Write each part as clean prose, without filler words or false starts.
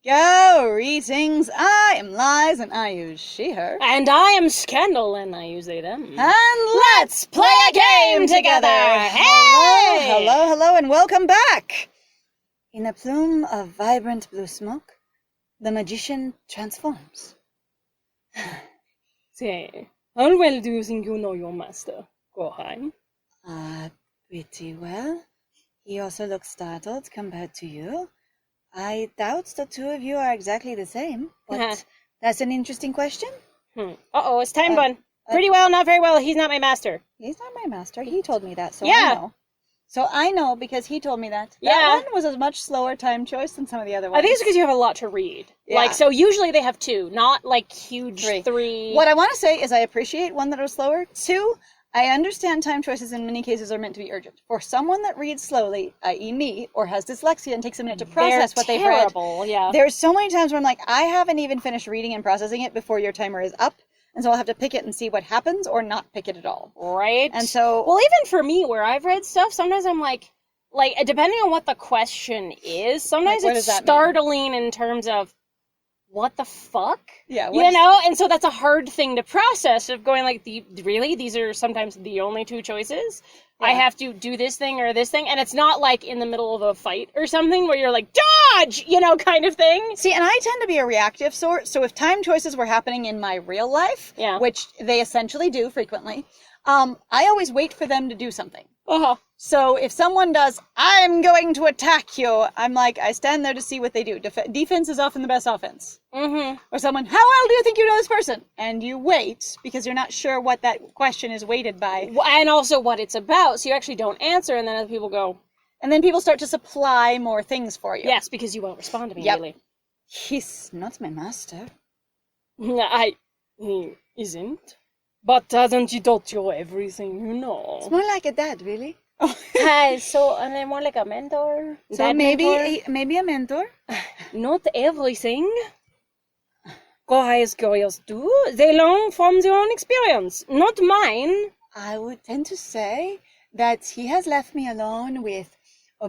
Greetings, I am Lies and I use she, her. And I am Scandal and I use they, them. And let's play a game together! Hey! Hello, and welcome back! In a plume of vibrant blue smoke, the magician transforms. Say, how well do you think you know your master, Kohai? Pretty well. He also looks startled compared to you. I doubt the two of you are exactly the same, but that's an interesting question. Uh-oh, it's time bun. Pretty well, not very well. He's not my master. He's not my master. He told me that, so Yeah. I know. So I know because he told me that. That one was a much slower time choice than some of the other ones. I think it's because you have a lot to read. Yeah. Like, so usually they have two, not like huge three. What I want to say is I appreciate one that was slower. Two, I understand time choices in many cases are meant to be urgent. For someone that reads slowly, i.e. me, or has dyslexia and takes a minute to process what they've read, yeah. there's so many times where I'm like, I haven't even finished reading and processing it before your timer is up. And so I'll have to pick it and see what happens or not pick it at all. Right. And so... Well, even for me, where I've read stuff, sometimes I'm like, depending on what the question is, sometimes it's startling in terms of, what the fuck? Yeah. You know? And so that's a hard thing to process, of going like, really? These are sometimes the only two choices? Yeah. I have to do this thing or this thing? And it's not like in the middle of a fight or something where you're like, dodge! You know, kind of thing. See, and I tend to be a reactive sort, so if time choices were happening in my real life, which they essentially do frequently, I always wait for them to do something. So if someone does, I'm going to attack you, I'm like, I stand there to see what they do. Defense is often the best offense. Or someone, how well do you think you know this person? And you wait, because you're not sure what that question is weighted by. And also what it's about, so you actually don't answer, and then other people go. And then people start to supply more things for you. Yes, because you won't respond immediately. He's not my master. He isn't. But hasn't he taught you everything you know? It's more like a dad, really. So and more like a mentor. So maybe a mentor. Not everything. Kohai's curious too. They learn from their own experience, not mine. I would tend to say that he has left me alone with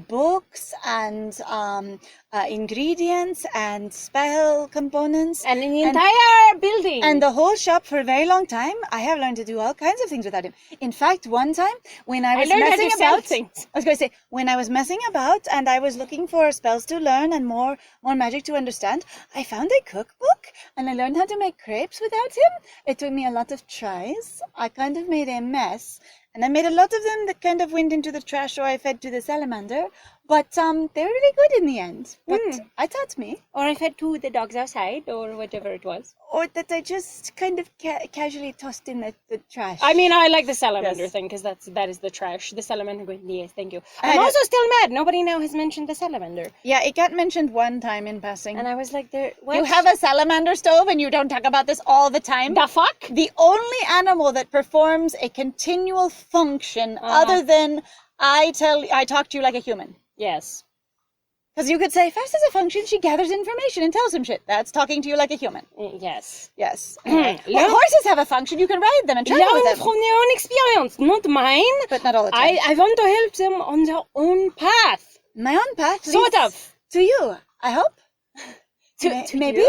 books and ingredients and spell components. And an entire building. And the whole shop for a very long time. I have learned to do all kinds of things without him. In fact, one time when I was messing about... things. I was going to say, when I was messing about and I was looking for spells to learn and more magic to understand, I found a cookbook and I learned how to make crepes without him. It took me a lot of tries. I kind of made a mess. And I made a lot of them that kind of went into the trash or I fed to the salamander. But they were really good in the end. But I taught me. Or I fed to the dogs outside or whatever it was. Or that I just kind of casually tossed in the trash. I mean, I like the salamander thing because that is the trash. The salamander going, yes, thank you. I'm also still mad. Nobody now has mentioned the salamander. Yeah, it got mentioned one time in passing. And I was like, what? You have a salamander stove and you don't talk about this all the time? The fuck? The only animal that performs a continual function other than I talk to you like a human. Yes. Because you could say, first as a function, she gathers information and tells him shit. That's talking to you like a human. Yes. Yes. Well, horses have a function. You can ride them and travel with them. Learn from their own experience, not mine. But not all the time. I want to help them on their own path. My own path sort of. To you, I hope. To maybe?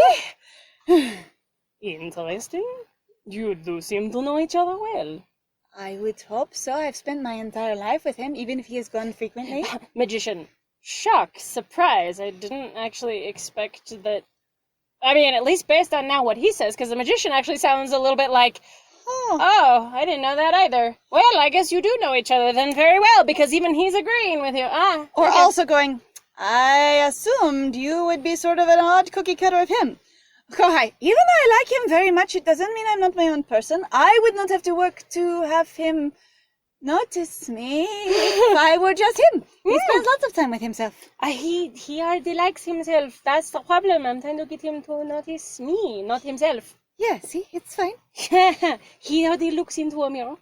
Interesting. You do seem to know each other well. I would hope so. I've spent my entire life with him, even if he has gone frequently. Magician. Shock, surprise. I didn't actually expect that. I mean, at least based on now what he says, because the magician actually sounds a little bit like, oh, I didn't know that either. Well, I guess you do know each other then very well, because even he's agreeing with you. Or also going, I assumed you would be sort of an odd cookie cutter of him. Kohai, even though I like him very much, it doesn't mean I'm not my own person. I would not have to work to have him notice me if I were just him. He spends lots of time with himself. He already likes himself. That's the problem. I'm trying to get him to notice me, not himself. Yeah, see, it's fine. He already looks into a mirror.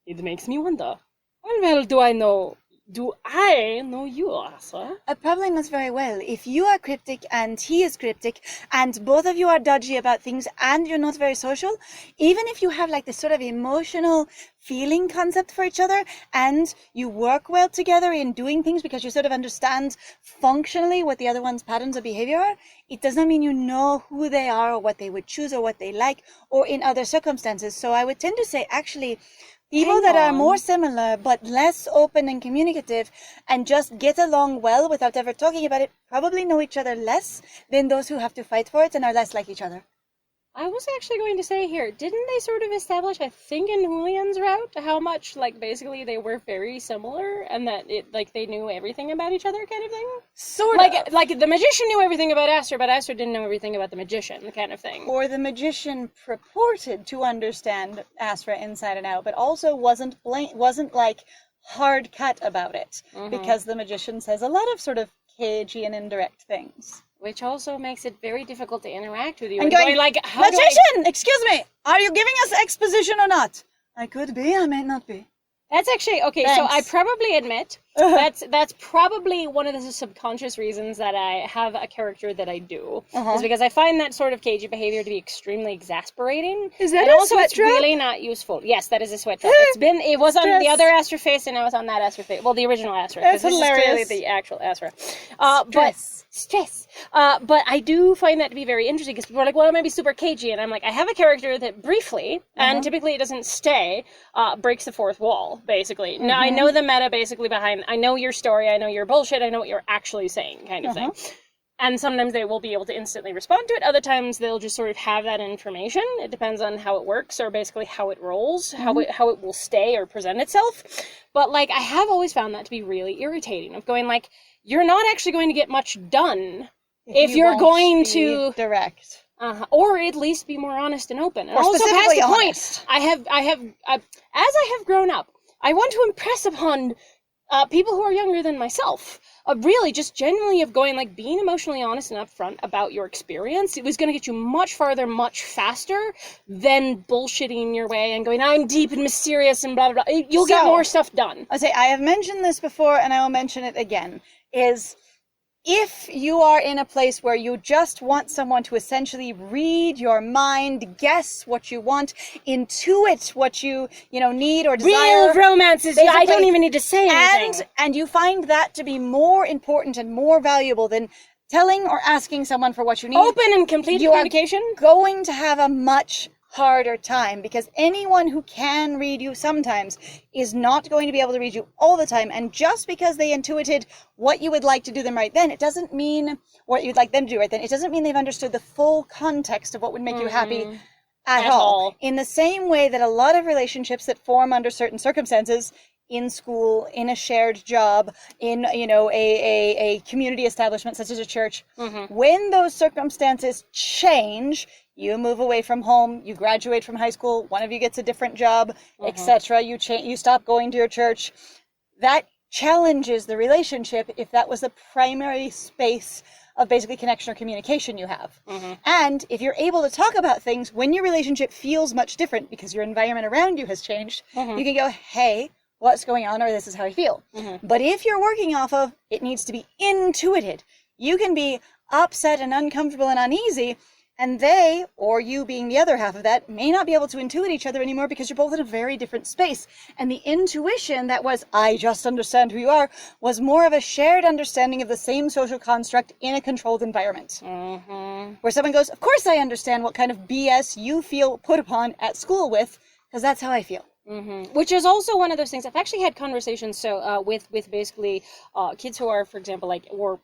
It makes me wonder. How well do I know Do I know you, Asra? Probably not very well. If you are cryptic and he is cryptic and both of you are dodgy about things and you're not very social, even if you have like this sort of emotional feeling concept for each other and you work well together in doing things because you sort of understand functionally what the other one's patterns of behavior are, it does not mean you know who they are or what they would choose or what they like or in other circumstances. So I would tend to say actually people that are more similar but less open and communicative and just get along well without ever talking about it probably know each other less than those who have to fight for it and are less like each other. I was actually going to say here, didn't they sort of establish, I think in Julian's route, how much, like, basically they were very similar and that it, like, they knew everything about each other kind of thing? Sort of. Like, the magician knew everything about Asra, but Asra didn't know everything about the magician kind of thing. Or the magician purported to understand Asra inside and out, but also wasn't like, hard cut about it. Because the magician says a lot of sort of cagey and indirect things. Which also makes it very difficult to interact with you. And going like, magician, excuse me, are you giving us exposition or not? I could be, I may not be. That's actually, okay, Thanks. so I probably admit, that's probably one of the subconscious reasons that I have a character that I do. Is because I find that sort of cagey behavior to be extremely exasperating. Is that and a also sweat it's drop? really not useful. Yes, that is a sweat drop. It was on the other Astra face and now it's on that Astra face. Well, the original Astra. That's this hilarious. is clearly the actual Astra. Stress. But I do find that to be very interesting because people are like, well, it might be super cagey. And I'm like, I have a character that briefly, and typically it doesn't stay, breaks the fourth wall, basically. Now, I know the meta basically behind, I know your story, I know your bullshit, I know what you're actually saying kind of thing. And sometimes they will be able to instantly respond to it. Other times they'll just sort of have that information. It depends on how it works or basically how it rolls, how it will stay or present itself. But like, I have always found that to be really irritating of going like, you're not actually going to get much done if you're going to direct. Or at least be more honest and open. And or also past the honest. point, as I have grown up, I want to impress upon people who are younger than myself, really just genuinely of going like being emotionally honest and upfront about your experience. It was going to get you much farther, much faster than bullshitting your way and going, I'm deep and mysterious and blah, blah, blah. You'll get more stuff done. I say, I have mentioned this before and I will mention it again, is if you are in a place where you just want someone to essentially read your mind, guess what you want, intuit what you need or desire. Real romances, I don't even need to say anything. And you find that to be more important and more valuable than telling or asking someone for what you need. Open and complete communication. You are going to have a much harder time because anyone who can read you sometimes is not going to be able to read you all the time. And just because they intuited what you would like to do them right then, it doesn't mean what you'd like them to do right then. It doesn't mean they've understood the full context of what would make you happy at all. In the same way that a lot of relationships that form under certain circumstances, in school, in a shared job, in a community establishment such as a church, when those circumstances change, you move away from home, you graduate from high school, one of you gets a different job, etc. You stop going to your church. That challenges the relationship if that was the primary space of basically connection or communication you have. And if you're able to talk about things when your relationship feels much different because your environment around you has changed, you can go, hey, what's going on, or this is how I feel. But if you're working off of, it needs to be intuited. You can be upset and uncomfortable and uneasy, and they, or you being the other half of that, may not be able to intuit each other anymore because you're both in a very different space. And the intuition that was, I just understand who you are, was more of a shared understanding of the same social construct in a controlled environment. Where someone goes, of course I understand what kind of BS you feel put upon at school with, because that's how I feel. Which is also one of those things. I've actually had conversations with basically kids who are, for example, like or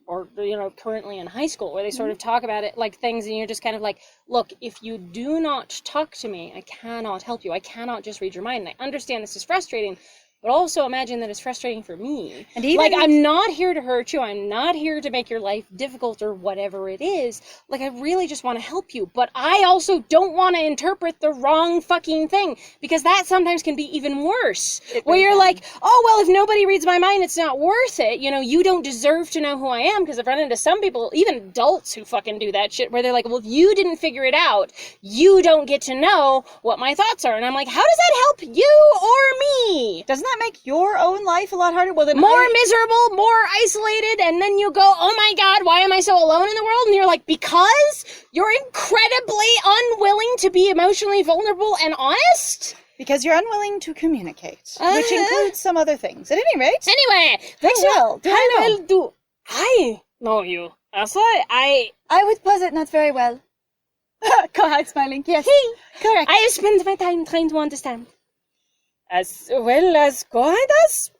currently in high school, where they sort of talk about it like things, and you're just kind of like, look, if you do not talk to me, I cannot help you. I cannot just read your mind. And I understand this is frustrating, but also imagine that it's frustrating for me. And even, like, I'm not here to hurt you. I'm not here to make your life difficult or whatever it is. Like, I really just want to help you. But I also don't want to interpret the wrong fucking thing, because that sometimes can be even worse. Where you're like, oh, well, if nobody reads my mind, it's not worth it. You don't deserve to know who I am. Because I've run into some people, even adults, who fucking do that shit, where they're like, well, if you didn't figure it out, you don't get to know what my thoughts are. And I'm like, how does that help you or me? Doesn't that make your own life a lot harder? Well, then more miserable, more isolated, and then you go, oh my god, why am I so alone in the world? And you're like, because you're incredibly unwilling to be emotionally vulnerable and honest? Because you're unwilling to communicate, which includes some other things. At any rate. Anyway, how well do I know you? Asra, I would posit not very well. Kohai smiling. Yes. Correct. I spend my time trying to understand. As well as Kohai does?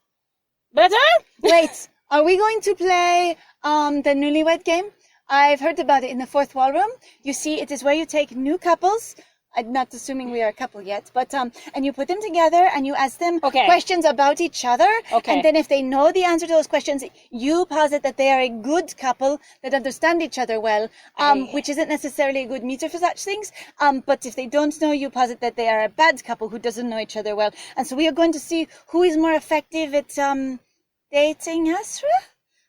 Better? Wait, are we going to play the newlywed game? I've heard about it in the fourth wall room. You see, it is where you take new couples. I'm not assuming we are a couple yet, but and you put them together and you ask them questions about each other. Okay. And then if they know the answer to those questions, you posit that they are a good couple that understand each other well, which isn't necessarily a good meter for such things. But if they don't know, you posit that they are a bad couple who doesn't know each other well. And so we are going to see who is more effective at dating Asra?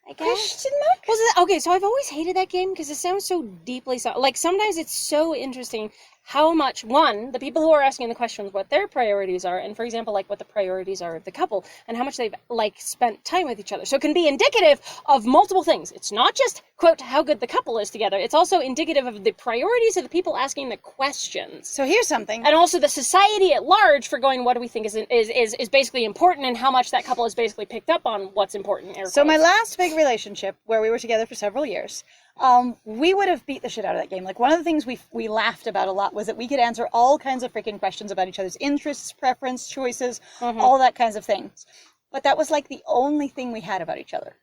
I guess. Question mark? Was it, okay, so I've always hated that game because it sounds so deeply like sometimes it's so interesting how much, one, the people who are asking the questions, what their priorities are, and for example, like what the priorities are of the couple, and how much they've like spent time with each other. So it can be indicative of multiple things. It's not just, quote, how good the couple is together. It's also indicative of the priorities of the people asking the questions. So here's something. And also the society at large for going, what do we think is basically important, and how much that couple has basically picked up on what's important. So my last big relationship, where we were together for several years, we would have beat the shit out of that game. Like, one of the things we laughed about a lot was that we could answer all kinds of freaking questions about each other's interests, preference, choices, all that kinds of things. But that was like the only thing we had about each other.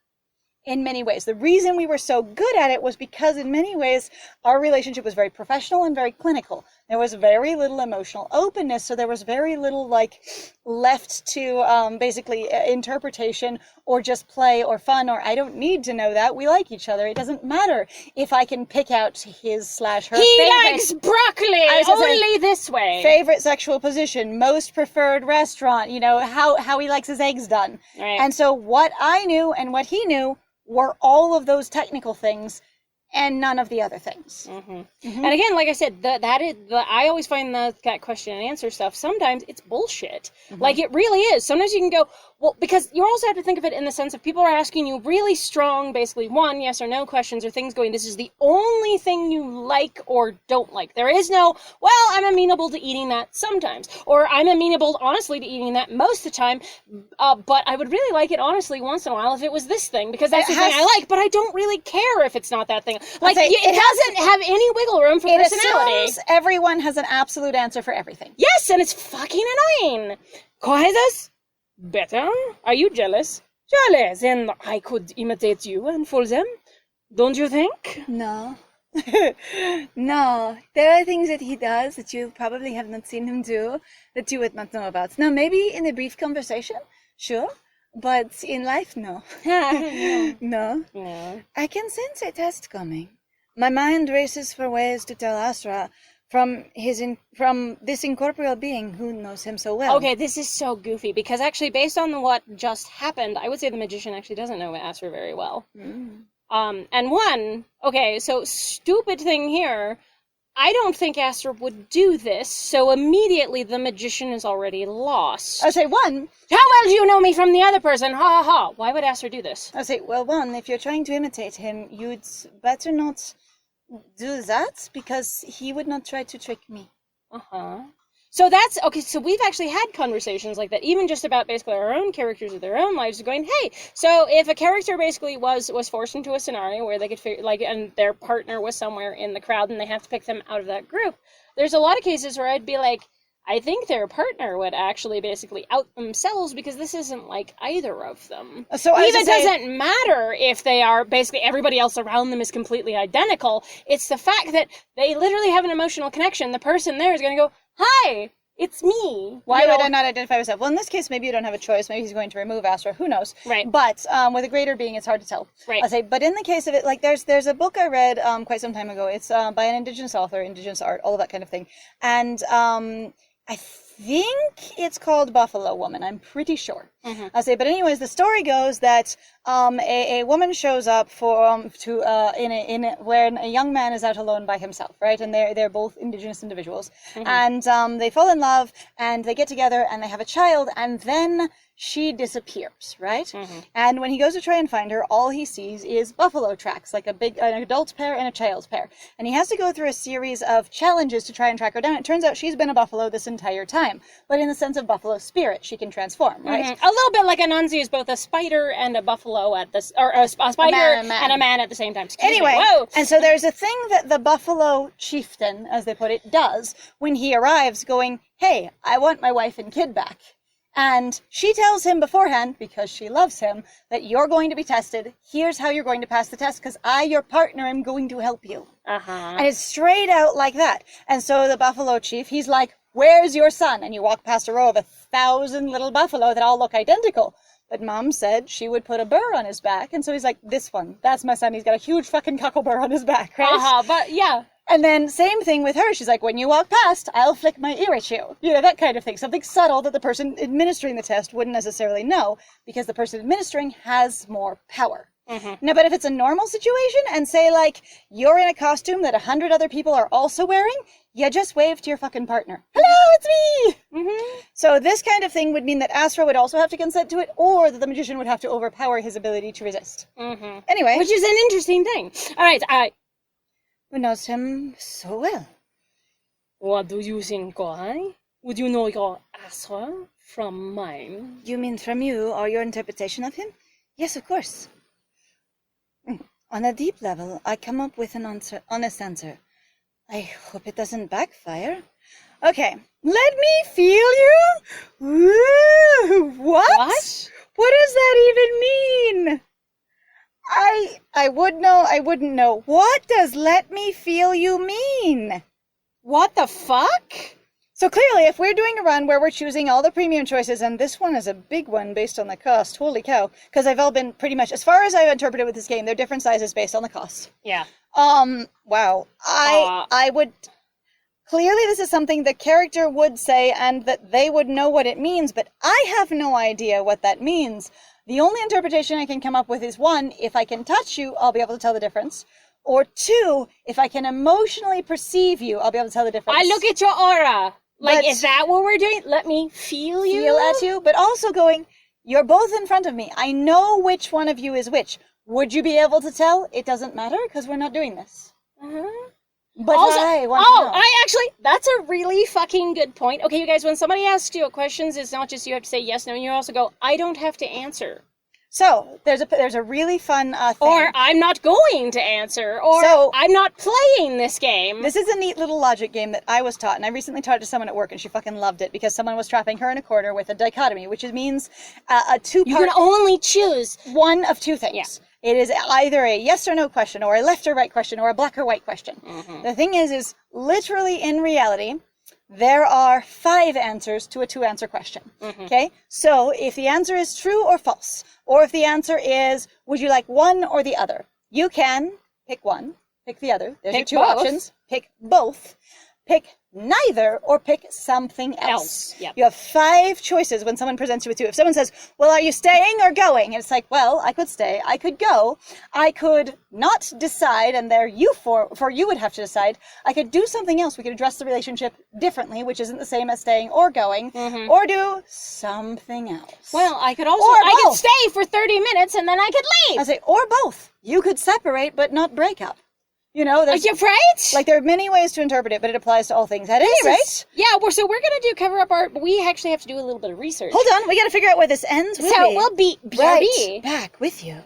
In many ways. The reason we were so good at it was because in many ways our relationship was very professional and very clinical. There was very little emotional openness, so there was very little like left to basically interpretation or just play or fun or I don't need to know that. We like each other. It doesn't matter if I can pick out his/her favorite. He likes broccoli only this way. Favorite sexual position, most preferred restaurant, you know, how he likes his eggs done. Right. And so what I knew and what he knew were all of those technical things and none of the other things. And again, like I said, I always find that question and answer stuff, sometimes it's bullshit. Like, it really is. Sometimes you can go, well, because you also have to think of it in the sense of people are asking you really strong, basically, one, yes or no questions or things going, this is the only thing you like or don't like. There is no, well, I'm amenable to eating that sometimes. Or I'm amenable, honestly, to eating that most of the time. But I would really like it, honestly, once in a while if it was this thing. Because that's the thing I like, but I don't really care if it's not that thing. Like, it doesn't have any wiggle room for personality. It assumes everyone has an absolute answer for everything. Yes, and it's fucking annoying. Kohai does better. Are you jealous? Jealous, and I could imitate you and fool them. Don't you think? No. No. There are things that he does that you probably have not seen him do that you would not know about. Now, maybe in a brief conversation, sure. But in life, no. No. I can sense a test coming. My mind races for ways to tell Asra from this incorporeal being who knows him so well. Okay, this is so goofy, because actually, based on what just happened, I would say the magician actually doesn't know Asra very well. And one, okay, so stupid thing here, I don't think Asra would do this, so immediately the magician is already lost. I'll say, one... How well do you know me from the other person? Ha ha ha. Why would Asra do this? I'll say, well, one, if you're trying to imitate him, you'd better not do that, because he would not try to trick me. So that's, okay, so we've actually had conversations like that, even just about basically our own characters of their own lives, going, hey, so if a character basically was forced into a scenario where they could figure, like, and their partner was somewhere in the crowd and they have to pick them out of that group, there's a lot of cases where I'd be like, I think their partner would actually basically out themselves, because this isn't like either of them. So even doesn't matter if they are basically everybody else around them is completely identical. It's the fact that they literally have an emotional connection. The person there is going to go, hi, it's me. Why would I not identify myself? Well, in this case, maybe you don't have a choice. Maybe he's going to remove Asra. Who knows? Right. But with a greater being, it's hard to tell. Right. I'll say, but in the case of it, like there's a book I read quite some time ago. It's by an Indigenous author, Indigenous art, all of that kind of thing. And I think it's called Buffalo Woman. I'm pretty sure. But anyways, the story goes that a woman shows up when a young man is out alone by himself, right? And they're both indigenous individuals, and they fall in love, and they get together, and they have a child, and then she disappears, right? And when he goes to try and find her, all he sees is buffalo tracks, like an adult pair and a child pair. And he has to go through a series of challenges to try and track her down. It turns out she's been a buffalo this entire time, but in the sense of buffalo spirit, she can transform, right? A little bit like Anansi is both a spider and a buffalo at this, or a spider and a man at the same time. Anyway, and so there's a thing that the buffalo chieftain, as they put it, does when he arrives, going, "Hey, I want my wife and kid back." And she tells him beforehand, because she loves him, that you're going to be tested. Here's how you're going to pass the test, because I, your partner, am going to help you. And it's straight out like that. And so the buffalo chief, he's like, "Where's your son?" And you walk past a row of 1,000 little buffalo that all look identical. But Mom said she would put a burr on his back. And so he's like, "This one, that's my son. He's got a huge fucking cockle burr on his back," right? But yeah. And then same thing with her. She's like, "When you walk past, I'll flick my ear at you." You know, that kind of thing. Something subtle that the person administering the test wouldn't necessarily know, because the person administering has more power. Now, but if it's a normal situation, and say, like, you're in a costume that 100 other people are also wearing, you just wave to your fucking partner. "Hello, it's me!" So this kind of thing would mean that Asra would also have to consent to it, or that the magician would have to overpower his ability to resist. Anyway. Which is an interesting thing. All right, who knows him so well? What do you think, Kohai? Would you know your Asra from mine? You mean from you, or your interpretation of him? Yes, of course. On a deep level, I come up with an honest answer. I hope it doesn't backfire. Okay, let me feel you. Woo! What? What does that even mean? I wouldn't know. What does "let me feel you" mean? What the fuck? So clearly, if we're doing a run where we're choosing all the premium choices, and this one is a big one based on the cost, holy cow, because they've all been pretty much, as far as I've interpreted with this game, they're different sizes based on the cost. Yeah. Wow. I would, clearly this is something the character would say, and that they would know what it means, but I have no idea what that means. The only interpretation I can come up with is, one, if I can touch you, I'll be able to tell the difference. Or two, if I can emotionally perceive you, I'll be able to tell the difference. I look at your aura. Like, is that what we're doing? Let me feel you? Feel at you, but also going, you're both in front of me. I know which one of you is which. Would you be able to tell? It doesn't matter, because we're not doing this. But also, I want to know. that's a really fucking good point. Okay, you guys, when somebody asks you questions, it's not just you have to say yes, no, and you also go, I don't have to answer. So, there's a really fun thing. Or, I'm not going to answer. Or, I'm not playing this game. This is a neat little logic game that I was taught, and I recently taught it to someone at work, and she fucking loved it, because someone was trapping her in a corner with a dichotomy, which means a two-part... You can only choose one of two things. Yeah. It is either a yes or no question, or a left or right question, or a black or white question. The thing is literally in reality, there are 5 answers to a 2-answer question. Okay? So, if the answer is true or false, or if the answer is, would you like one or the other, you can pick one, pick the other. There's your 2 options. Pick both, pick neither, or pick something else. Yep. You have 5 choices when someone presents you with 2. If someone says, well, are you staying or going? And it's like, well, I could stay, I could go, I could not decide, and there you would have to decide. I could do something else. We could address the relationship differently, which isn't the same as staying or going, or do something else. Well, I could also, I could stay for 30 minutes and then I could leave. I say, or both. You could separate but not break up. You know, there's... Are you right? Like, there are many ways to interpret it, but it applies to all things. At any rate... Yeah, so we're going to do cover up art, but we actually have to do a little bit of research. Hold on, we got to figure out where this ends. We'll be right back with you.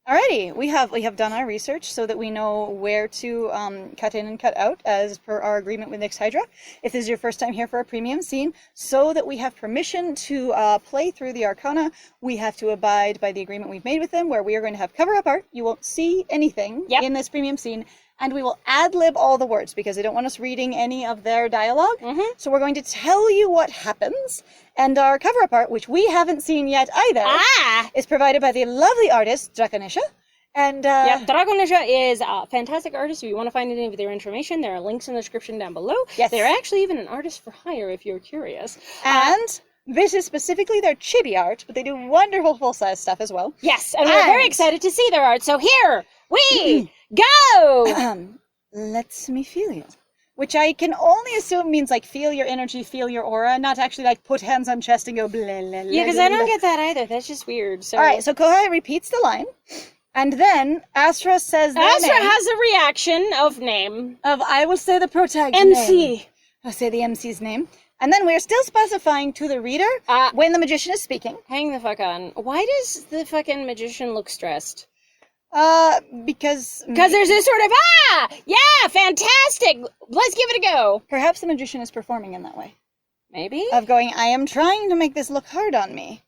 Alrighty, we have done our research so that we know where to cut in and cut out as per our agreement with Nix Hydra. If this is your first time here for a premium scene, so that we have permission to play through the Arcana, we have to abide by the agreement we've made with them, where we are going to have cover-up art. You won't see anything in this premium scene, and we will ad-lib all the words, because they don't want us reading any of their dialogue. So we're going to tell you what happens, and our cover-up art, which we haven't seen yet either, is provided by the lovely artist, Draconisha. And Draconisha is a fantastic artist. If you want to find any of their information, there are links in the description down below. Yes. They're actually even an artist for hire if you're curious. And This is specifically their chibi art, but they do wonderful full-size stuff as well. Yes, and we're very excited to see their art, so here we go! Let me feel you. Which I can only assume means, like, feel your energy, feel your aura, not actually, like, put hands on chest and go blah, blah, blah. Yeah, because I don't get that either. That's just weird. So. All right, so Kohai repeats the line, and then Asra says their Asra name. has a reaction of name. I will say the protagonist's MC. name. I'll say the MC's name. And then we're still specifying to the reader when the magician is speaking. Hang the fuck on. Why does the fucking magician look stressed? Because there's this sort of, yeah, fantastic, let's give it a go. Perhaps the magician is performing in that way. Maybe? Of going, I am trying to make this look hard on me.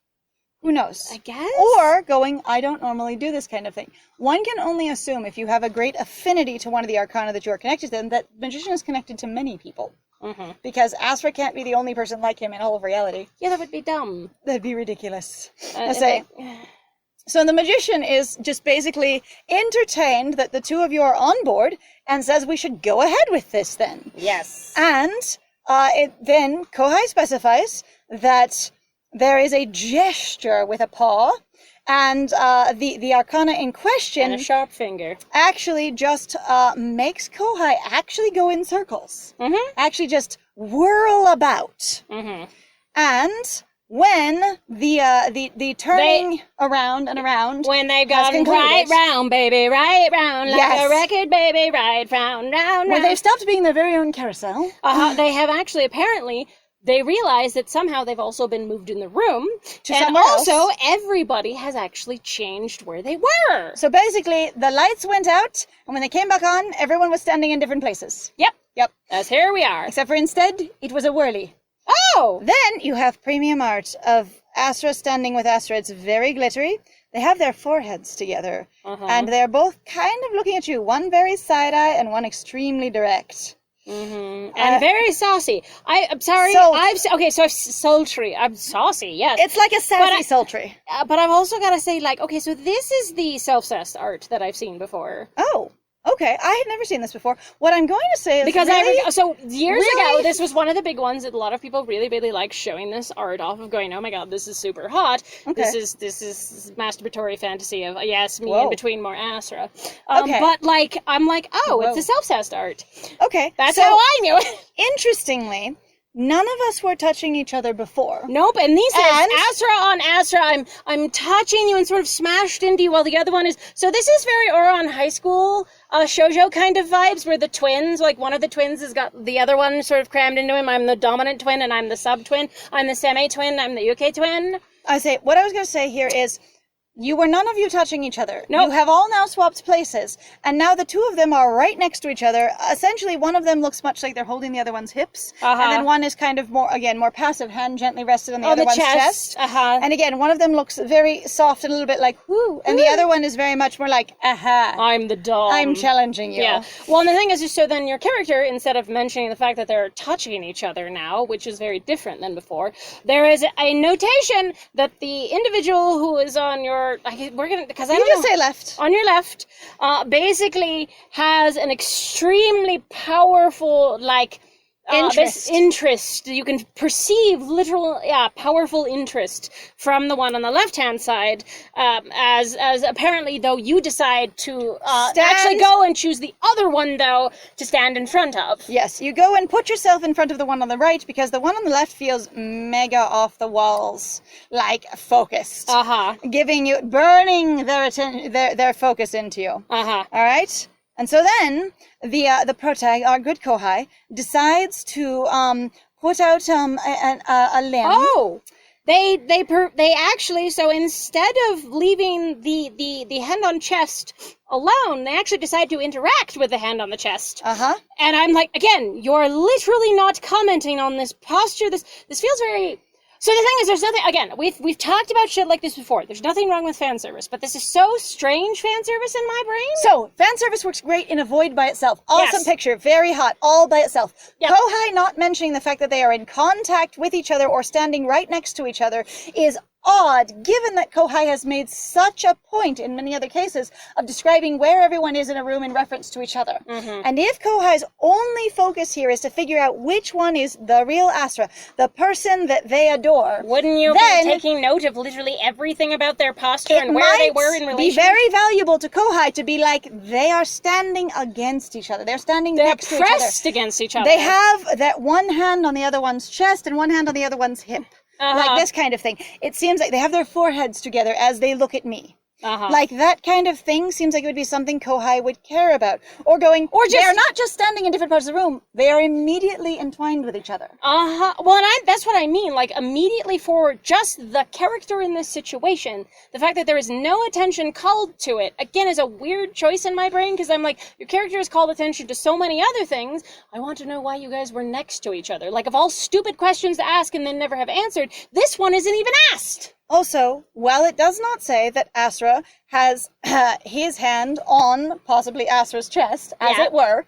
Who knows? I guess? Or going, I don't normally do this kind of thing. One can only assume if you have a great affinity to one of the arcana that you are connected to, that magician is connected to many people. Mm-hmm. Because Asra can't be the only person like him in all of reality. Yeah, that would be dumb. That'd be ridiculous. I say. So the magician is just basically entertained that the two of you are on board and says we should go ahead with this then. Yes. And then Kohai specifies that there is a gesture with a paw, and the arcana in question... And a sharp finger. Actually just makes Kohai actually go in circles. Mm-hmm. Actually just whirl about. Mm-hmm. And... when the turning around and around, when they've gone right round, baby, right round, like a record, baby, right round, round. When they've stopped being their very own carousel, they have actually apparently they realize that somehow they've also been moved in the room, and also everybody has actually changed where they were. So basically, the lights went out, and when they came back on, everyone was standing in different places. Yep. As here we are. Except for instead, it was a whirly. Oh! Then you have premium art of Asra standing with Asra. It's very glittery. They have their foreheads together. And they're both kind of looking at you. One very side-eye and one extremely direct. Mm-hmm. And very saucy. I'm sorry. Sultry. I'm saucy, yes. It's like a sassy sultry. But I've also got to say, like, okay, so this is the self-cessed art that I've seen before. Oh. Okay, I had never seen this before. What I'm going to say is because years ago, this was one of the big ones that a lot of people really, really like showing this art off of going, oh my god, this is super hot. Okay. This is masturbatory fantasy of, yes, me in between more Asra. Okay. But, like, I'm like, it's a self-cessed art. Okay. That's how I knew it. Interestingly, none of us were touching each other before. Nope, and these are Asra on Asra. I'm touching you and sort of smashed into you while the other one is... So this is very Ouran High School shoujo kind of vibes where the twins, like one of the twins has got the other one sort of crammed into him. I'm the dominant twin and I'm the sub-twin. I'm the semi-twin. I'm the UK twin. What I was going to say here is... none of you touching each other. Nope. You have all now swapped places. And now the two of them are right next to each other. Essentially, one of them looks much like they're holding the other one's hips. And then one is kind of more passive, hand gently rested on the other one's chest. And again, one of them looks very soft and a little bit like, whoo. And the other one is very much more like, aha. I'm the dog. I'm challenging you. Yeah. Well, and the thing is, so then your character, instead of mentioning the fact that they're touching each other now, which is very different than before, there is a notation that the individual who is on your say left. On your left, basically has an extremely powerful, interest. You can perceive powerful interest from the one on the left-hand side, as apparently, though, you decide to actually go and choose the other one, though, to stand in front of. Yes, you go and put yourself in front of the one on the right, because the one on the left feels mega off the walls, like focused. Burning their focus into you. All right? And so then, the protag, our good Kohai, decides to put out a limb. Oh! They actually, so instead of leaving the hand on chest alone, they actually decide to interact with the hand on the chest. And I'm like, again, you're literally not commenting on this posture. This feels very... So the thing is, there's nothing, again, we've talked about shit like this before. There's nothing wrong with fan service, but this is so strange fan service in my brain. So, fan service works great in a void by itself. Awesome picture, very hot, all by itself. Yep. Kohai not mentioning the fact that they are in contact with each other or standing right next to each other is odd, given that Kohai has made such a point in many other cases of describing where everyone is in a room in reference to each other. And if Kohai's only focus here is to figure out which one is the real Asra, the person that they adore, wouldn't you be taking note of literally everything about their posture and where they were in relation? It might be very valuable to Kohai to be like, they are standing against each other. They're standing next to each other. They're pressed against each other. They have that one hand on the other one's chest and one hand on the other one's hip. Like this kind of thing. It seems like they have their foreheads together as they look at me. Like that kind of thing seems like it would be something Kohai would care about. Or they're not just standing in different parts of the room, they are immediately entwined with each other. Well, and that's what I mean, like, immediately for just the character in this situation, the fact that there is no attention called to it, again, is a weird choice in my brain, because I'm like, your character has called attention to so many other things, I want to know why you guys were next to each other. Like, of all stupid questions to ask and then never have answered, this one isn't even asked! Also, while it does not say that Asra has his hand on possibly Asra's chest, as it were,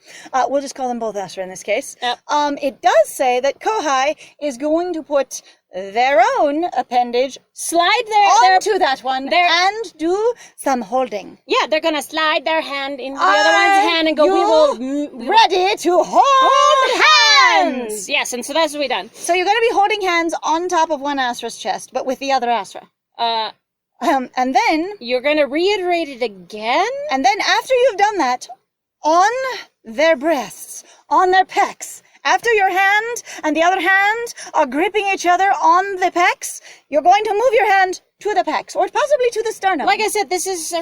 we'll just call them both Asra in this case, it does say that Kohai is going to put their own appendage onto that one and do some holding. Yeah, they're going to slide their hand into the other one's hand and go, ready to hold hands! Yes, and so that's what we've done. So you're going to be holding hands on top of one Asra's chest, but with the other Asra. And then... You're going to reiterate it again? And then after you've done that, on their breasts, on their pecs, after your hand and the other hand are gripping each other on the pecs, you're going to move your hand to the pecs, or possibly to the sternum. Like I said, this is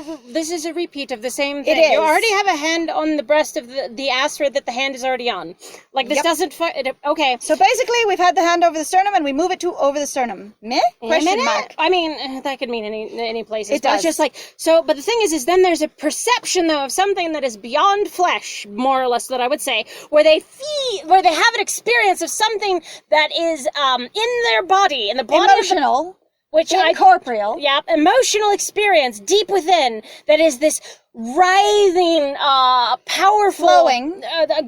a repeat of the same thing. It is. You already have a hand on the breast of the Asra that the hand is already on. Like, this doesn't... Okay. So basically, we've had the hand over the sternum, and we move it to over the sternum. Meh? Question mark. I mean, that could mean any places. It does. It's just like... So, but the thing is then there's a perception, though, of something that is beyond flesh, more or less, that I would say, where they have an experience of something that is in their body, in the body emotional. Incorporeal. Yeah, emotional experience deep within that is this writhing, powerful,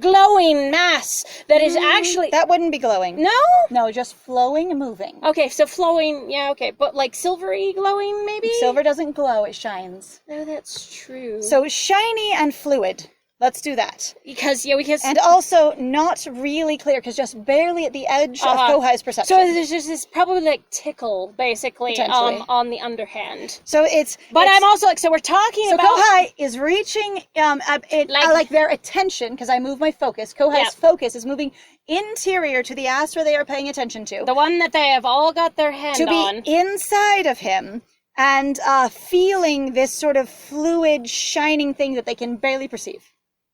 glowing mass that is actually... That wouldn't be glowing. No? No, just flowing and moving. Okay, so flowing, yeah, okay, but like silvery glowing, maybe? Silver doesn't glow, it shines. No, that's true. So shiny and fluid. Let's do that. Because... And also not really clear, because just barely at the edge of Kohai's perception. So there's just this probably like tickle, basically, on the underhand. So it's... But I'm also like, so we're talking about... So Kohai is reaching, like their attention, because I move my focus. Kohai's focus is moving interior to the Asra they are paying attention to. The one that they have all got their hand on. To be inside of him. And feeling this sort of fluid, shining thing that they can barely perceive.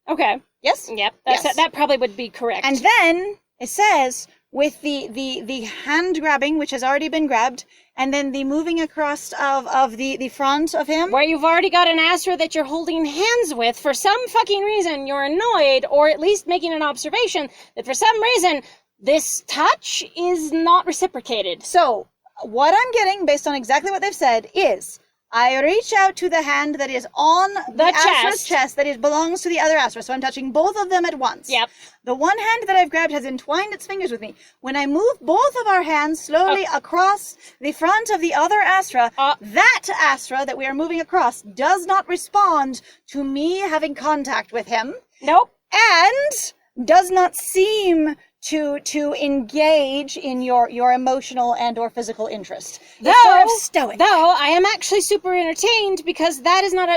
Okay. Yes? Yep. That probably would be correct. And then it says, with the hand grabbing, which has already been grabbed, and then the moving across of the front of him. Where you've already got an Asra that you're holding hands with, for some fucking reason you're annoyed, or at least making an observation that for some reason this touch is not reciprocated. So, what I'm getting, based on exactly what they've said, is... I reach out to the hand that is on the Asra's chest that belongs to the other Asra, so I'm touching both of them at once. Yep. The one hand that I've grabbed has entwined its fingers with me. When I move both of our hands slowly across the front of the other Asra, that Asra that we are moving across does not respond to me having contact with him. Nope. And does not seem to engage in your emotional and or physical interest. It's sort of stoic. Though I am actually super entertained because that is not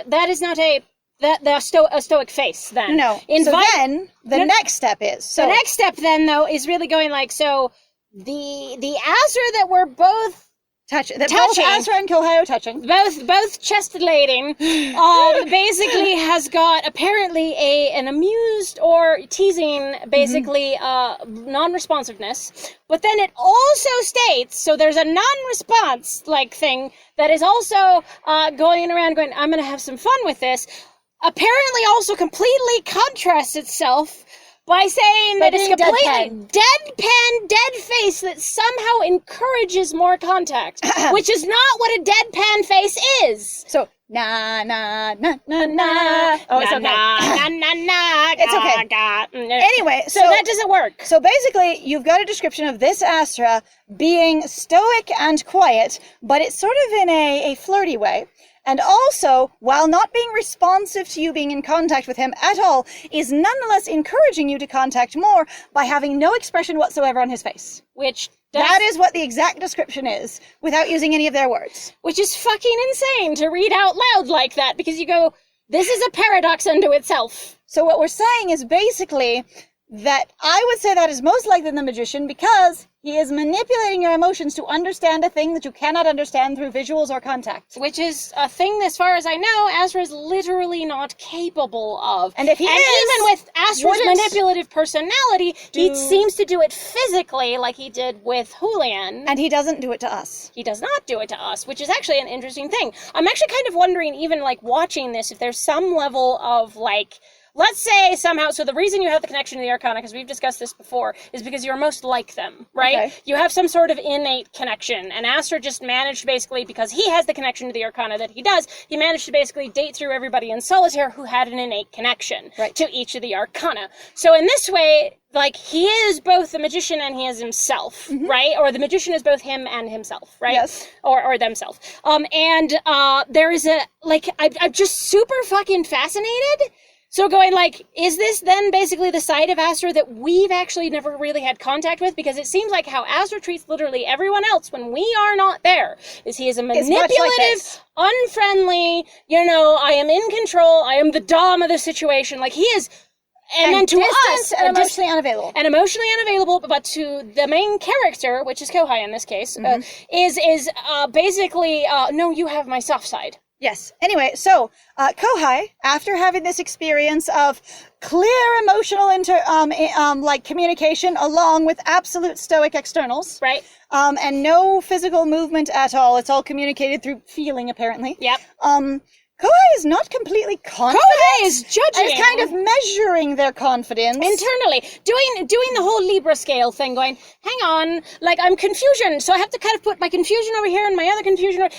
a stoic face then. No. So then the next step is the next step then though is really going like, so the Asra that we're both touching. Both Asra and Kohai are touching. Both chest-lating, basically has got apparently an amused or teasing, basically, non-responsiveness. But then it also states, so there's a non-response, like, thing that is also going around going, I'm going to have some fun with this. Apparently also completely contrasts itself by saying By that it's being completely deadpan, dead face that somehow encourages more contact, which is not what a deadpan face is. So, na na na na na. Oh, it's okay. Na. It's okay. Anyway, so that doesn't work. So basically, you've got a description of this Asra being stoic and quiet, but it's sort of in a flirty way. And also, while not being responsive to you being in contact with him at all, is nonetheless encouraging you to contact more by having no expression whatsoever on his face. That is what the exact description is, without using any of their words. Which is fucking insane to read out loud like that, because you go, this is a paradox unto itself. So what we're saying is basically that I would say that is most likely the magician, because he is manipulating your emotions to understand a thing that you cannot understand through visuals or contact. Which is a thing, as far as I know, Asra is literally not capable of. And if he is, even with Asra's manipulative personality, he seems to do it physically like he did with Julian. And he doesn't do it to us. He does not do it to us, which is actually an interesting thing. I'm actually kind of wondering, even like watching this, if there's some level of like, let's say somehow, so the reason you have the connection to the Arcana, because we've discussed this before, is because you're most like them, right? Okay. You have some sort of innate connection, and Asra just managed basically, because he has the connection to the Arcana that he does, he managed to basically date through everybody in Solitaire who had an innate connection to each of the Arcana. So in this way, like, he is both the magician and he is himself, right? Or the magician is both him and himself, right? Yes. Or themselves. There is a, like, I'm just super fucking fascinated. So going like, is this then basically the side of Asra that we've actually never really had contact with? Because it seems like how Asra treats literally everyone else when we are not there is he is a manipulative, unfriendly, I am in control, I am the dom of the situation. Like, he is, and then to us, and emotionally unavailable. And emotionally unavailable, but to the main character, which is Kohai in this case, is basically, no, you have my soft side. Yes. Anyway, so Kohai, after having this experience of clear emotional communication along with absolute stoic externals, right, and no physical movement at all, it's all communicated through feeling apparently. Yep. Kohai is not completely confident. Kohai is judging. Is kind of measuring their confidence internally, doing the whole Libra scale thing. Going, hang on, like I'm confusion, so I have to kind of put my confusion over here and my other confusion over.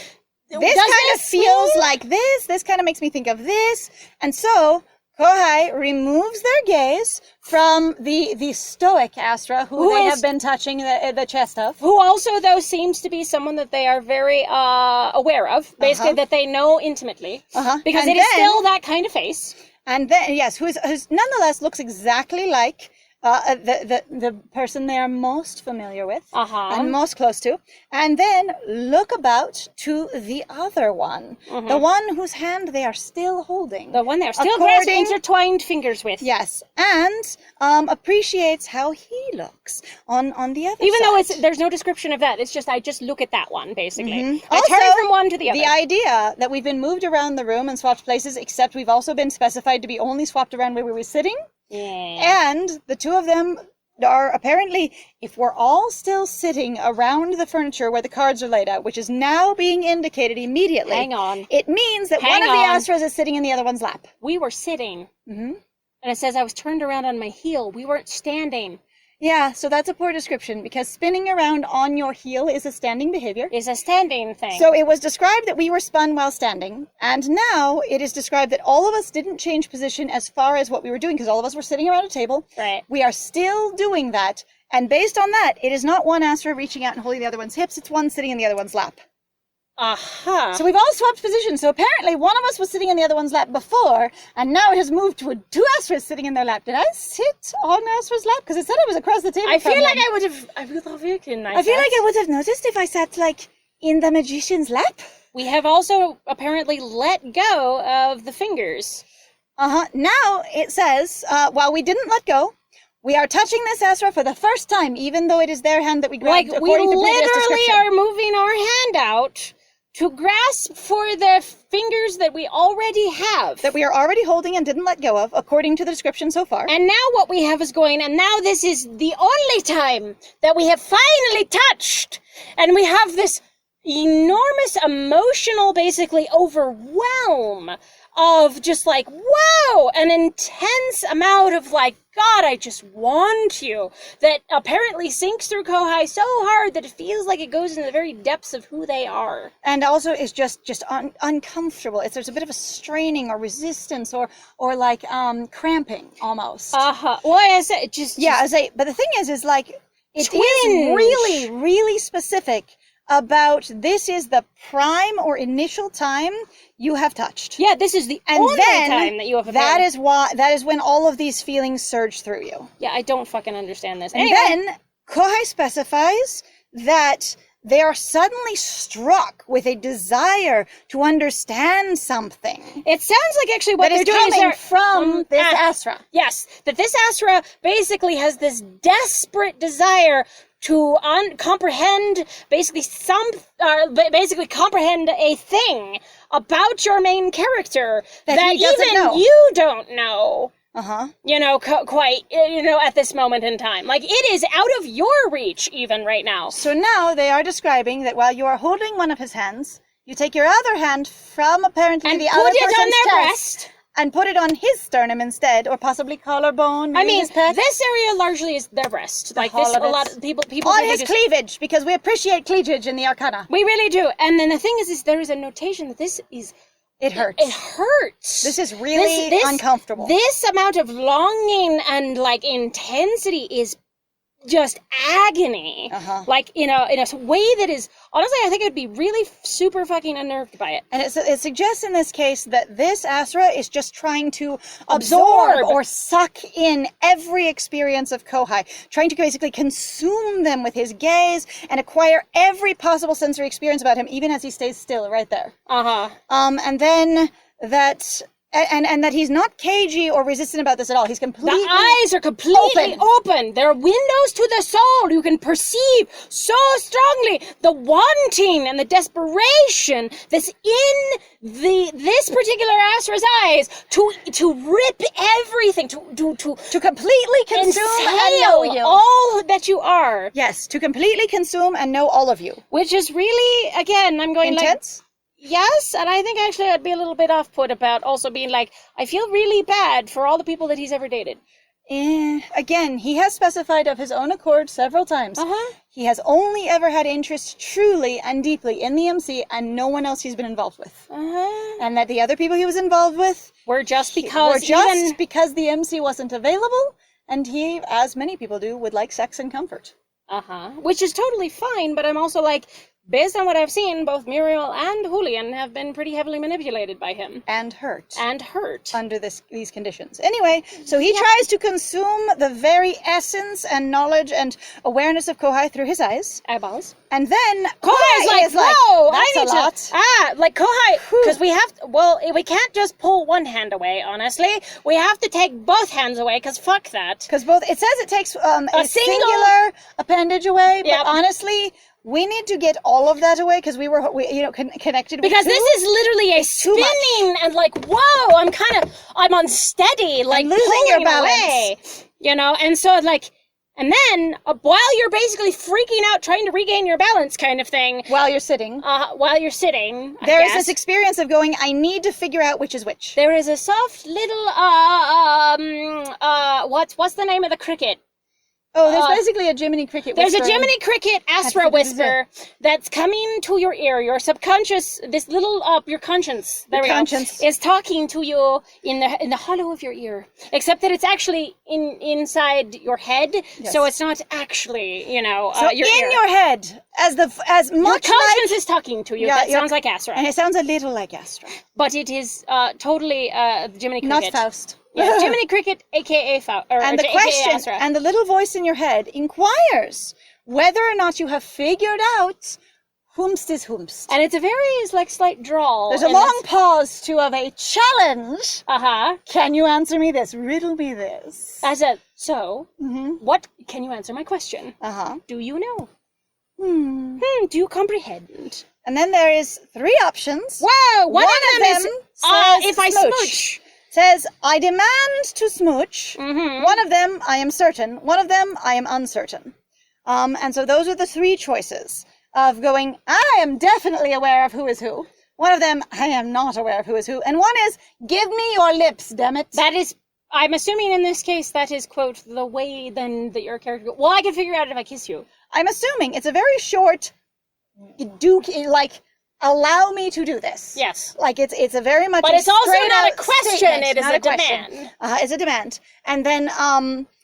This kind of feels like this. This kind of makes me think of this. And so Kohai removes their gaze from the stoic Asra, who they have been touching the chest of. Who also, though, seems to be someone that they are very aware of. Basically, that they know intimately. Because it is still that kind of face. And then, yes, who's nonetheless looks exactly like the person they are most familiar with and most close to, and then look about to the other one, the one whose hand they are still holding, the one they are still grasping intertwined fingers with. Yes, and appreciates how he looks on the other even side. Though there's no description of that. It's just I just look at that one basically. I also, turn from one to the other. The idea that we've been moved around the room and swapped places, except we've also been specified to be only swapped around where we were sitting. Yeah. And the two of them are apparently, if we're all still sitting around the furniture where the cards are laid out, which is now being indicated immediately. Hang on. It means that one of the Astras is sitting in the other one's lap. We were sitting. And it says I was turned around on my heel. We weren't standing. Yeah, so that's a poor description, because spinning around on your heel is a standing behavior. Is a standing thing. So it was described that we were spun while standing, and now it is described that all of us didn't change position as far as what we were doing, because all of us were sitting around a table. Right. We are still doing that, and based on that, it is not one Astra reaching out and holding the other one's hips, it's one sitting in the other one's lap. So we've all swapped positions. So apparently one of us was sitting in the other one's lap before, and now it has moved to two Astras sitting in their lap. Did I sit on Astra's lap? Because it said I was across the table. I feel like I would have noticed if I sat, like, in the magician's lap. We have also apparently let go of the fingers. Now it says, while we didn't let go, we are touching this Asra for the first time, even though it is their hand that we grabbed. Like, we literally are moving our hand out to grasp for the fingers that we already have. That we are already holding and didn't let go of, according to the description so far. And now what we have is going, and now this is the only time that we have finally touched. And we have this enormous emotional, basically, overwhelm of just like, wow, an intense amount of like, God, I just want you, that apparently sinks through Kohai so hard that it feels like it goes into the very depths of who they are. And also is just uncomfortable. There's a bit of a straining or resistance or like cramping almost. Uh-huh. Well, I said, but the thing is like, it is really, really specific about this is the prime or initial time you have touched. Yeah, this is the only time that you have that is when all of these feelings surge through you. Yeah, I don't fucking understand this. And then Kohai specifies that they are suddenly struck with a desire to understand something. It sounds like actually what they're doing is coming from this Asra. Yes, that this Asra basically has this desperate desire to comprehend basically comprehend a thing about your main character that even you don't know. You know, quite, at this moment in time. Like, it is out of your reach even right now. So now they are describing that while you are holding one of his hands, you take your other hand from apparently the other person's on their chest breast. And put it on his sternum instead, or possibly collarbone. I mean, this area largely is their breast. Like this, a lot of people on his cleavage, because we appreciate cleavage in the Arcana. We really do. And then the thing is there is a notation that this is. It hurts. It hurts. This is really uncomfortable. This amount of longing and like intensity is just agony. Like in a way that is, honestly, I think I'd be really super fucking unnerved by it. And it suggests in this case that this Asra is just trying to absorb or suck in every experience of Kohai, trying to basically consume them with his gaze and acquire every possible sensory experience about him, even as he stays still right there. And then that. And that he's not cagey or resistant about this at all. He's completely The eyes are completely open. They're windows to the soul. You can perceive so strongly the wanting and the desperation that's in this particular Asra's eyes to rip everything, to completely consume and know you. All that you are. Yes, to completely consume and know all of you. Which is really, again, I'm going intense? Yes, and I think actually I'd be a little bit off-put about also being like, I feel really bad for all the people that he's ever dated. Again, he has specified of his own accord several times. He has only ever had interest truly and deeply in the MC and no one else he's been involved with. And that the other people he was involved with were just because the MC wasn't available, and he, as many people do, would like sex and comfort. Which is totally fine, but I'm also like, based on what I've seen, both Muriel and Julian have been pretty heavily manipulated by him. And hurt. Under these conditions. Anyway, so he tries to consume the very essence and knowledge and awareness of Kohai through his eyes. Eyeballs. And then Kohai is like, whoa, that's a lot. Like Kohai, because we can't just pull one hand away, honestly. We have to take both hands away, because fuck that. Because it says it takes a singular appendage away, but honestly, we need to get all of that away because we connected with because this is literally a spinning and like, whoa, I'm unsteady, like losing your balance. Away, and so like, and then while you're basically freaking out trying to regain your balance kind of thing. While you're sitting. There is this experience of going, I need to figure out which is which. There is a soft little, what's the name of the cricket? Oh, there's basically a Jiminy Cricket whisper. There's a Jiminy Cricket Asra whisper that's coming to your ear. Your subconscious, this little your conscience. There we go. Is talking to you in the hollow of your ear. Except that it's actually inside your head, so it's not actually your ear. Your head, as much your conscience is talking to you. That sounds like Asra, and it sounds a little like Asra, but it is totally Jiminy Cricket. Not Faust. Yeah, Jiminy Cricket, aka Faust, and the question, and the little voice in your head inquires whether or not you have figured out whomst is whomst. And it's a very slight drawl. There's a long pause of a challenge. Can you answer me this? Riddle me this. What? Can you answer my question? Do you know? Do you comprehend? And then there is 3 options. Wow, one of them is if I smooch. Says, I demand to smooch. One of them, I am certain. One of them, I am uncertain. And so those are the 3 choices of going, I am definitely aware of who is who. One of them, I am not aware of who is who. And one is, give me your lips, damn it. That is, I'm assuming in this case, that is, quote, the way then that your character... Well, I can figure out if I kiss you. I'm assuming it's a very short, allow me to do this. Yes. Like, it's a very much... But it's also not a question, statement, it is a demand. It's a demand. And then,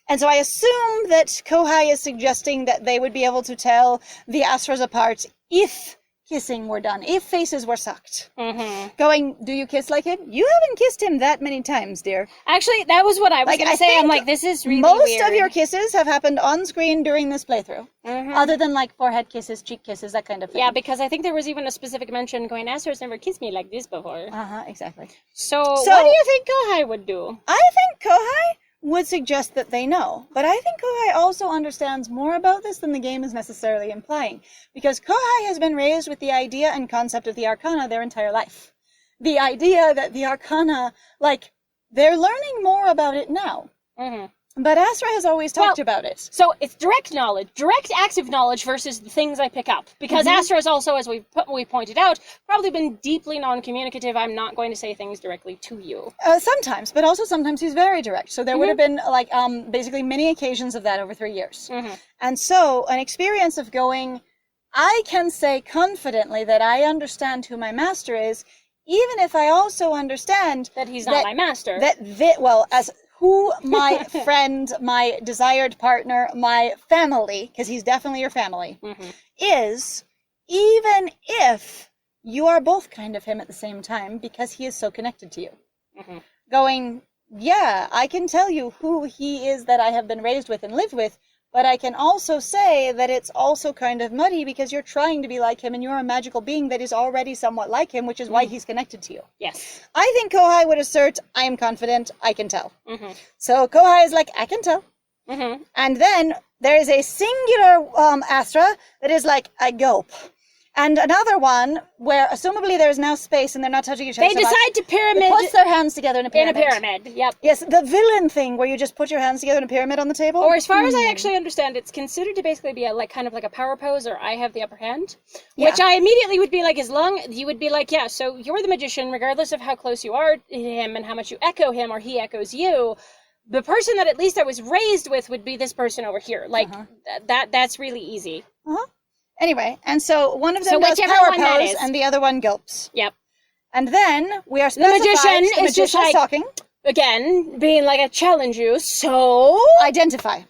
and so I assume that Kohai is suggesting that they would be able to tell the Astras apart if kissing were done, if faces were sucked. Mm-hmm. Going, do you kiss like him? You haven't kissed him that many times, dear. Actually, that was what I was going to say. I'm like, this is really most weird. of your kisses have happened on screen during this playthrough. Mm-hmm. Other than, like, forehead kisses, cheek kisses, that kind of thing. Yeah, because I think there was even a specific mention going, Asra's never kissed me like this before. Uh-huh, exactly. So what do you think Kohai would do? I think Kohai would suggest that they know. But I think Kohai also understands more about this than the game is necessarily implying. Because Kohai has been raised with the idea and concept of the Arcana their entire life. The idea that the Arcana, like, they're learning more about it now. Mm-hmm. But Asra has always talked about it. So it's direct knowledge, direct active knowledge versus the things I pick up. Because Asra is also, as we pointed out, probably been deeply non-communicative. I'm not going to say things directly to you. Sometimes, but also sometimes he's very direct. So there would have been, like, basically many occasions of that over 3 years. Mm-hmm. And so an experience of going, I can say confidently that I understand who my master is, even if I also understand that he's not my master. As who my friend, my desired partner, my family, because he's definitely your family, is, even if you are both kind of him at the same time, because he is so connected to you. Going, yeah, I can tell you who he is that I have been raised with and lived with, but I can also say that it's also kind of muddy because you're trying to be like him and you're a magical being that is already somewhat like him, which is why he's connected to you. Yes. I think Kohai would assert, I am confident, I can tell. So Kohai is like, I can tell. And then there is a singular Astra that is like, I gulp. And another one where, assumably, there is now space and they're not touching each other. They decide to pyramid. They put their hands together in a pyramid. Yep. Yes, the villain thing where you just put your hands together in a pyramid on the table. Or as far as I actually understand, it's considered to basically be kind of like a power pose, or I have the upper hand. Yeah. Which I immediately would be like, you would be like, yeah, so you're the magician, regardless of how close you are to him and how much you echo him or he echoes you. The person that at least I was raised with would be this person over here. Like, that's really easy. Anyway, and so one of them does power pose, and the other one gulps. Yep. And then we are specified. The magician is just like, talking. Again, being like, I challenge you, so... Identify.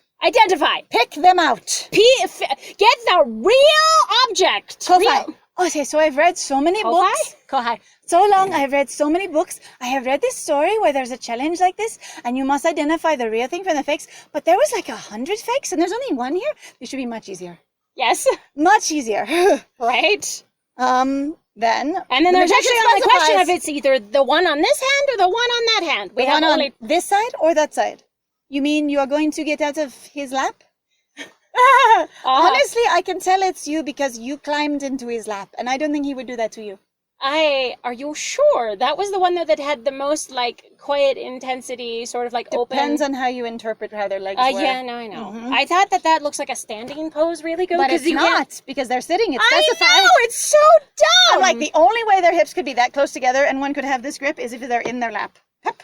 Pick them out. Get the real object. Kohai. Okay, so I've read so many books. Kohai. So long, I've read so many books. I have read this story where there's a challenge like this, and you must identify the real thing from the fakes. But there was like 100 fakes, and there's only one here. This should be much easier. Yes. Much easier. Right. Then... And then there's actually only a question if it's either the one on this hand or the one on that hand. The one on this side or that side? You mean you are going to get out of his lap? Honestly, I can tell it's you because you climbed into his lap, and I don't think he would do that to you. Are you sure? That was the one that had the most, like, quiet intensity, sort of, like, open. Depends on how you interpret how their legs were. Yeah, no, I know. I thought that looks like a standing pose really good. But it's not, because they're sitting. It's specified. I know, it's so dumb! I'm like, the only way their hips could be that close together and one could have this grip is if they're in their lap. Hup.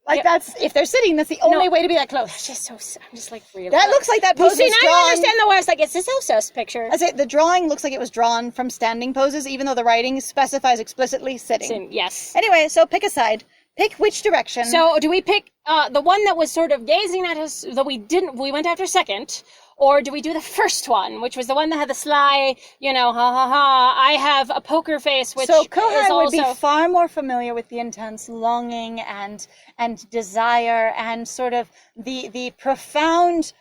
Like, that's, if they're sitting, that's the only way to be that close. It's just so, I'm just like, really. That looks like that pose was drawn. Now I understand the worst, like, it's this sus picture. I say, the drawing looks like it was drawn from standing poses, even though the writing specifies explicitly sitting. Yes. Anyway, so pick a side. Pick which direction. So, do we pick the one that was sort of gazing at us, that we went after second, or do we do the first one, which was the one that had the sly, ha ha ha, I have a poker face, which so Kohai is also... would be far more familiar with the intense longing and desire and sort of the profound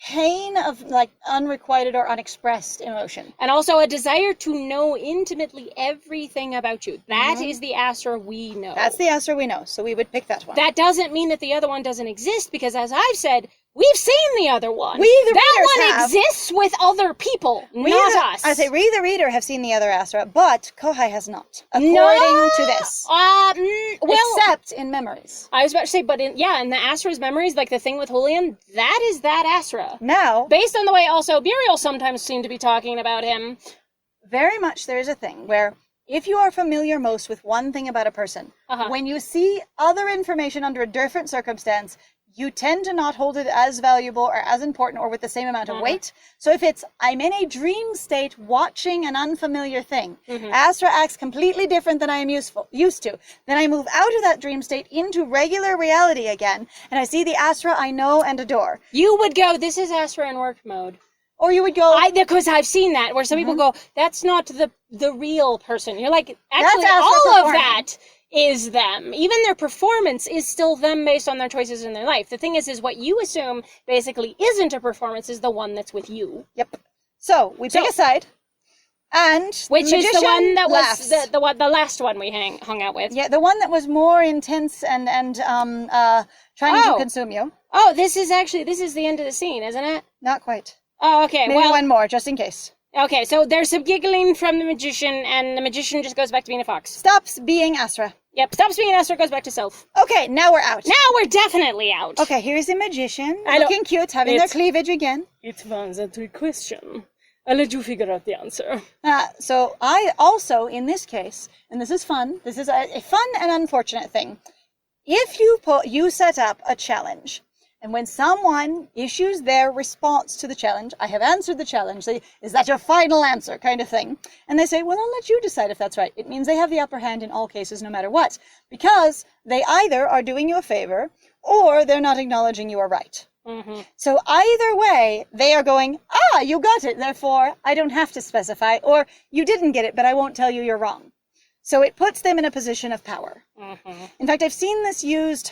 pain of, like, unrequited or unexpressed emotion. And also a desire to know intimately everything about you. That is the Asra we know. That's the Asra we know, so we would pick that one. That doesn't mean that the other one doesn't exist, because as I've said, we've seen the other one. That one exists with other people, not us. I say we, the reader, have seen the other Asra, but Kohai has not, according to this. Except in memories. I was about to say, but in the Asra's memories, like the thing with Julian, that is that Asra. Now, based on the way also Muriel sometimes seemed to be talking about him. Very much there is a thing where if you are familiar most with one thing about a person, when you see other information under a different circumstance, you tend to not hold it as valuable or as important or with the same amount of weight. So if it's, I'm in a dream state watching an unfamiliar thing, Asra acts completely different than I am used to. Then I move out of that dream state into regular reality again, and I see the Asra I know and adore. You would go, this is Asra in work mode. Or you would go... Because I've seen that, where some people go, that's not the real person. You're like, actually, all of that is them. Even their performance is still them based on their choices in their life. The thing is what you assume basically isn't a performance is the one that's with you. Yep. So we pick a side, and which is the one that was the last one we hung out with. Yeah, the one that was more intense and trying to consume you. Oh, this is the end of the scene, isn't it? Not quite. Oh, okay. Maybe one more, just in case. Okay, so there's some giggling from the magician, and the magician just goes back to being a fox. Stops being Asra. Yep, stops being Asra, goes back to self. Okay, now we're out. Now we're definitely out. Okay, here's the magician, looking cute, having their cleavage again. It was a trick question. I'll let you figure out the answer. So I also, in this case, and this is fun, this is a fun and unfortunate thing. If you set up a challenge, and when someone issues their response to the challenge, I have answered the challenge, say, is that your final answer, kind of thing. And they say, well, I'll let you decide if that's right. It means they have the upper hand in all cases, no matter what. Because they either are doing you a favor, or they're not acknowledging you are right. So either way, they are going, you got it, therefore I don't have to specify, or you didn't get it, but I won't tell you you're wrong. So it puts them in a position of power. In fact, I've seen this used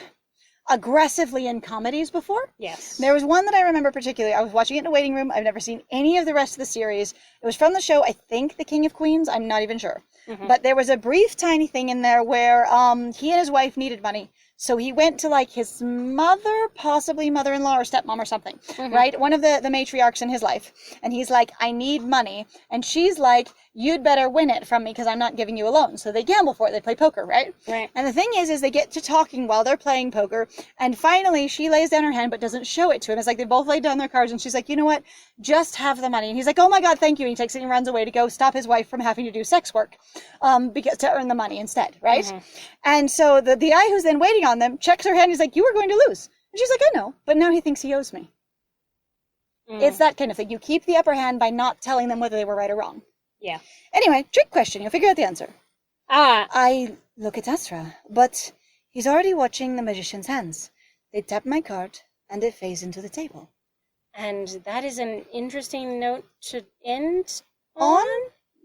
aggressively in comedies before. Yes. There was one that I remember particularly. I was watching it in a waiting room. I've never seen any of the rest of the series. It was from the show, I think, The King of Queens. I'm not even sure. But there was a brief, tiny thing in there where he and his wife needed money. So he went to like his mother, possibly mother-in-law or stepmom or something, right? One of the matriarchs in his life. And he's like, I need money. And she's like, you'd better win it from me because I'm not giving you a loan. So they gamble for it. They play poker, right? Right. And the thing is they get to talking while they're playing poker. And finally, she lays down her hand but doesn't show it to him. It's like they both laid down their cards and she's like, you know what? Just have the money. And he's like, oh my God, thank you. And he takes it and runs away to go stop his wife from having to do sex work because to earn the money instead, right? And so the guy who's then waiting on them checks her hand. He's like, you were going to lose. And she's like, I know. But now he thinks he owes me. It's that kind of thing. You keep the upper hand by not telling them whether they were right or wrong. Yeah. Anyway, trick question. You'll figure out the answer. I look at Asra, but he's already watching the magician's hands. They tap my card, and it fades into the table. And that is an interesting note to end on?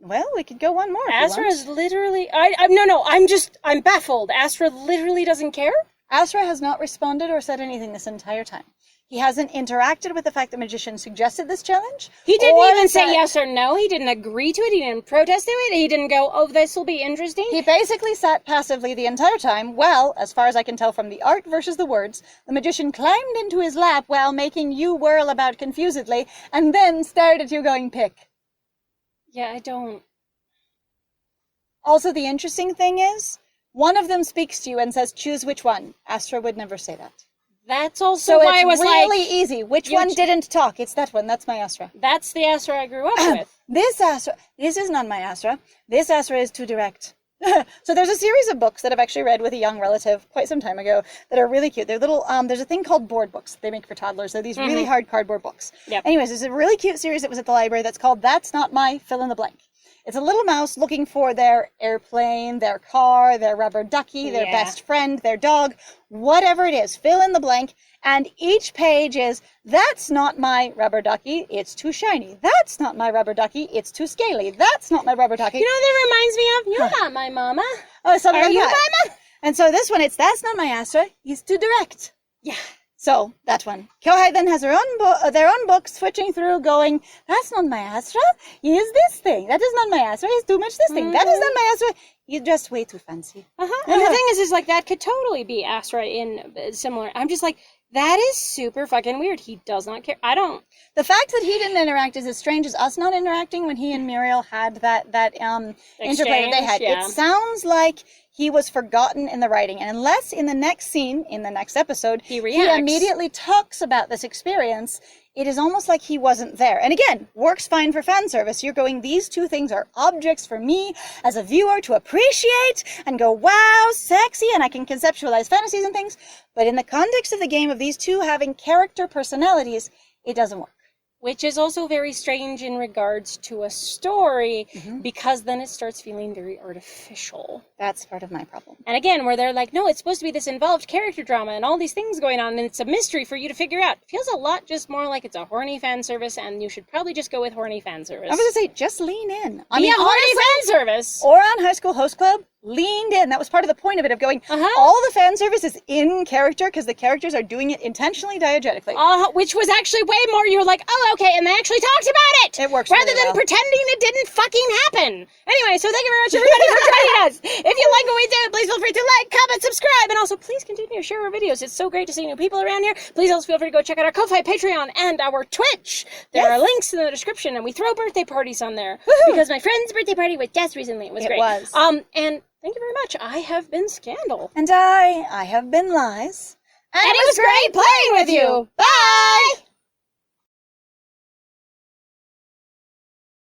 Well, we could go one more. Asra is literally... I'm baffled. Asra literally doesn't care? Asra has not responded or said anything this entire time. He hasn't interacted with the fact that magician suggested this challenge. He didn't even say yes or no. He didn't agree to it. He didn't protest to it. He didn't go, oh, this will be interesting. He basically sat passively the entire time. Well, as far as I can tell from the art versus the words, the magician climbed into his lap while making you whirl about confusedly and then stared at you going, pick. Yeah, I don't... Also, the interesting thing is, one of them speaks to you and says, choose which one. Astra would never say that. That's also why I was really easy. Which one didn't talk? It's that one. That's my Asra. That's the Asra I grew up with. This is not my Asra. This Asra is too direct. So there's a series of books that I've actually read with a young relative quite some time ago that are really cute. They're little, there's a thing called board books they make for toddlers. They're these really hard cardboard books. Yep. Anyways, there's a really cute series that was at the library that's called That's Not My Fill in the Blank. It's a little mouse looking for their airplane, their car, their rubber ducky, their best friend, their dog, whatever it is, fill in the blank. And each page is, that's not my rubber ducky, it's too shiny. That's not my rubber ducky, it's too scaly. That's not my rubber ducky. You know what that reminds me of? You're not my mama. Oh, something Are like you that. mama? And so this one, that's not my Asra, he's too direct. Yeah. So, that one. Kohai then has their own books, switching through, going, that's not my Asra, he is this thing. That is not my Asra, he's too much this thing. That is not my Asra, you're just way too fancy. And the thing is like, that could totally be Asra in similar. I'm just like, that is super fucking weird. He does not care. The fact that he didn't interact is as strange as us not interacting when he and Muriel had that interplay that they had. Yeah. It sounds like he was forgotten in the writing. And unless in the next scene, in the next episode, he immediately talks about this experience, it is almost like he wasn't there. And again, works fine for fan service. You're going, these two things are objects for me as a viewer to appreciate and go, wow, sexy, and I can conceptualize fantasies and things. But in the context of the game of these two having character personalities, it doesn't work. Which is also very strange in regards to a story, because then it starts feeling very artificial. That's part of my problem. And again, where they're like, no, it's supposed to be this involved character drama and all these things going on, and it's a mystery for you to figure out. It feels a lot just more like it's a horny fan service, and you should probably just go with horny fan service. I was going to say, just lean in. Horny fan service! Or on High School Host Club, leaned in. That was part of the point of it, of going, all the fan service is in character, because the characters are doing it intentionally diegetically. Which was actually way more, you were like, oh, okay, and they actually talked about it! It works rather really than well. pretending it didn't fucking happen. Anyway, so thank you very much, everybody, for joining us. If you like what we do, please feel free to like, comment, subscribe, and also please continue to share our videos. It's so great to see new people around here. Please also feel free to go check out our Kohai, Patreon, and our Twitch. There are links in the description, and we throw birthday parties on there. Because my friend's birthday party was just recently. It was great. It was. And thank you very much. I have been Scandal. And I have been Lies. And it was great playing with you. Bye!